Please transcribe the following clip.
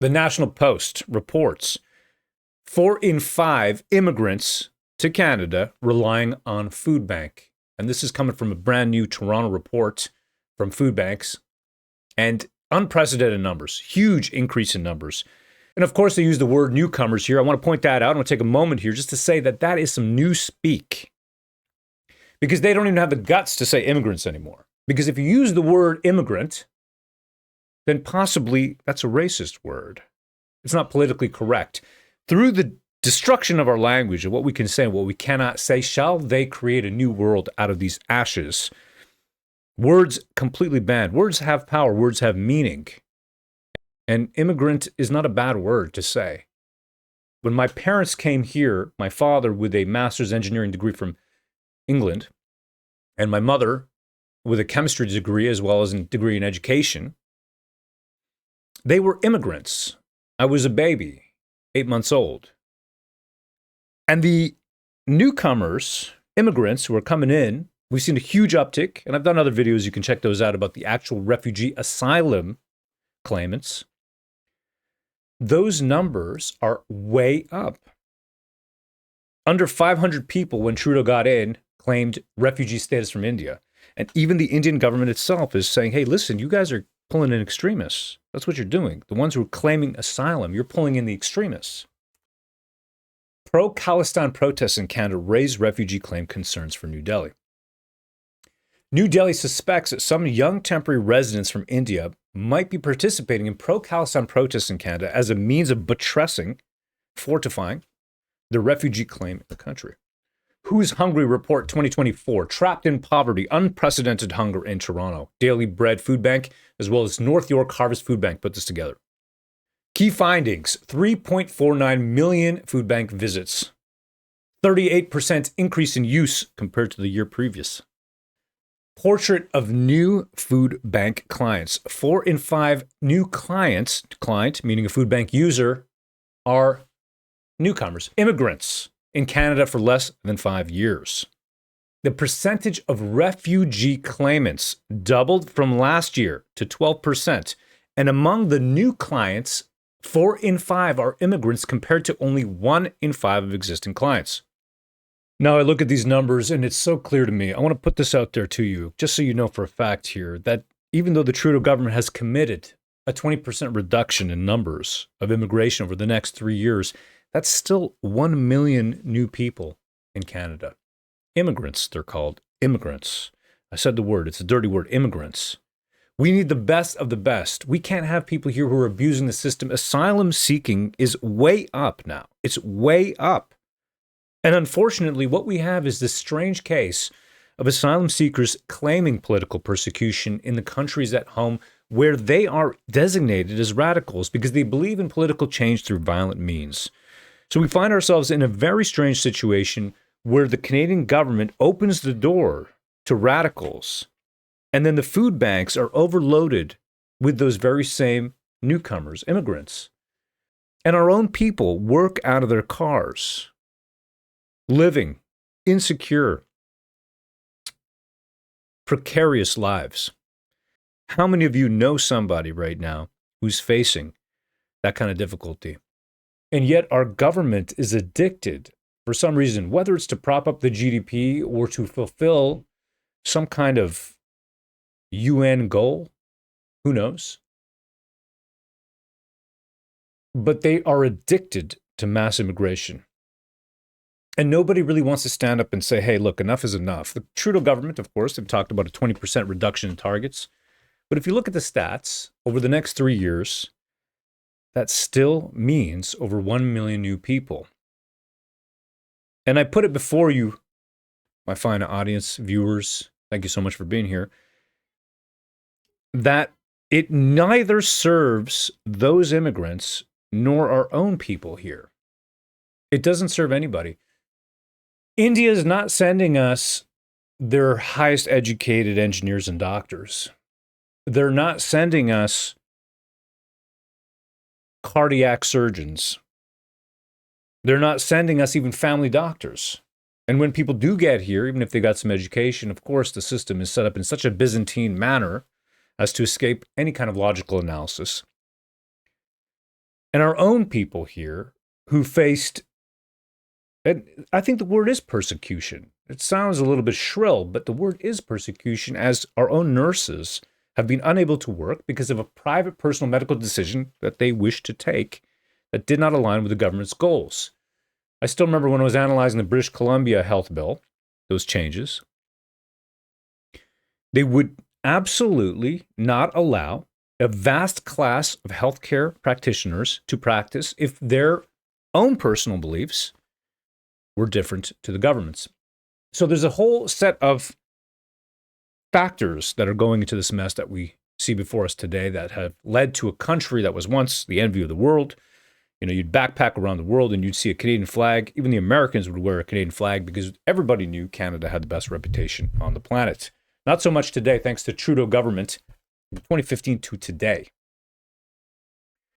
The National Post reports 4 in 5 immigrants to Canada relying on food bank. And this is coming from a brand new Toronto report from food banks. And unprecedented numbers, huge increase in numbers. And of course, they use the word newcomers here. I want to point that out. I want to take a moment here just to say that that is some new speak. Because they don't even have the guts to say immigrants anymore. Because if you use the word immigrant, then possibly that's a racist word. It's not politically correct. Through the destruction of our language and what we can say and what we cannot say, shall they create a new world out of these ashes? Words completely banned. Words have power. Words have meaning. And immigrant is not a bad word to say. When my parents came here, my father with a master's engineering degree from England, and my mother with a chemistry degree as well as a degree in education, they were immigrants. I was a baby, 8 months old. And the newcomers, immigrants who are coming in, we've seen a huge uptick, and I've done other videos, you can check those out, about the actual refugee asylum claimants. Those numbers are way up. Under 500 people when Trudeau got in claimed refugee status from India. And even the Indian government itself is saying, hey, listen, you guys are pulling in extremists. That's what you're doing. The ones who are claiming asylum, you're pulling in the extremists. Pro-Khalistan protests in Canada raise refugee claim concerns for New Delhi. New Delhi suspects that some young temporary residents from India might be participating in pro-Khalistan protests in Canada as a means of buttressing, fortifying the refugee claim in the country. Who's Hungry Report 2024, trapped in poverty, unprecedented hunger in Toronto. Daily Bread Food Bank, as well as North York Harvest Food Bank put this together. Key findings, 3.49 million food bank visits. 38% increase in use compared to the year previous. Portrait of new food bank clients. 4 in 5 new client, meaning a food bank user, are newcomers, immigrants in Canada for less than 5 years. The percentage of refugee claimants doubled from last year to 12%. And among the new clients, 4 in 5 are immigrants compared to only 1 in 5 of existing clients. Now I look at these numbers and it's so clear to me. I want to put this out there to you, just so you know for a fact here, that even though the Trudeau government has committed a 20% reduction in numbers of immigration over the next 3 years, that's still 1 million new people in Canada. Immigrants, they're called. Immigrants. I said the word. It's a dirty word. Immigrants. We need the best of the best. We can't have people here who are abusing the system. Asylum seeking is way up now. It's way up. And unfortunately, what we have is this strange case of asylum seekers claiming political persecution in the countries at home where they are designated as radicals because they believe in political change through violent means. So we find ourselves in a very strange situation where the Canadian government opens the door to radicals, and then the food banks are overloaded with those very same newcomers, immigrants. And our own people work out of their cars, living insecure, precarious lives. How many of you know somebody right now who's facing that kind of difficulty? And yet our government is addicted for some reason, whether it's to prop up the GDP or to fulfill some kind of UN goal, who knows? But they are addicted to mass immigration. And nobody really wants to stand up and say, hey, look, enough is enough. The Trudeau government, of course, have talked about a 20% reduction in targets. But if you look at the stats, over the next 3 years, that still means over 1 million new people. And I put it before you, my fine audience, viewers, thank you so much for being here, that it neither serves those immigrants nor our own people here. It doesn't serve anybody. India is not sending us their highest educated engineers and doctors. They're not sending us cardiac surgeons. They're not sending us even family doctors. And when people do get here, even if they got some education, of course, the system is set up in such a Byzantine manner as to escape any kind of logical analysis. And our own people here who faced, and I think the word is persecution. It sounds a little bit shrill, but the word is persecution, as our own nurses have been unable to work because of a private personal medical decision that they wished to take that did not align with the government's goals. I still remember when I was analyzing the British Columbia health bill, those changes, they would absolutely not allow a vast class of healthcare practitioners to practice if their own personal beliefs were different to the government's. So there's a whole set of factors that are going into this mess that we see before us today that have led to a country that was once the envy of the world. You know, you'd backpack around the world and you'd see a Canadian flag. Even the Americans would wear a Canadian flag because everybody knew Canada had the best reputation on the planet. Not so much today, thanks to Trudeau government from 2015 to today.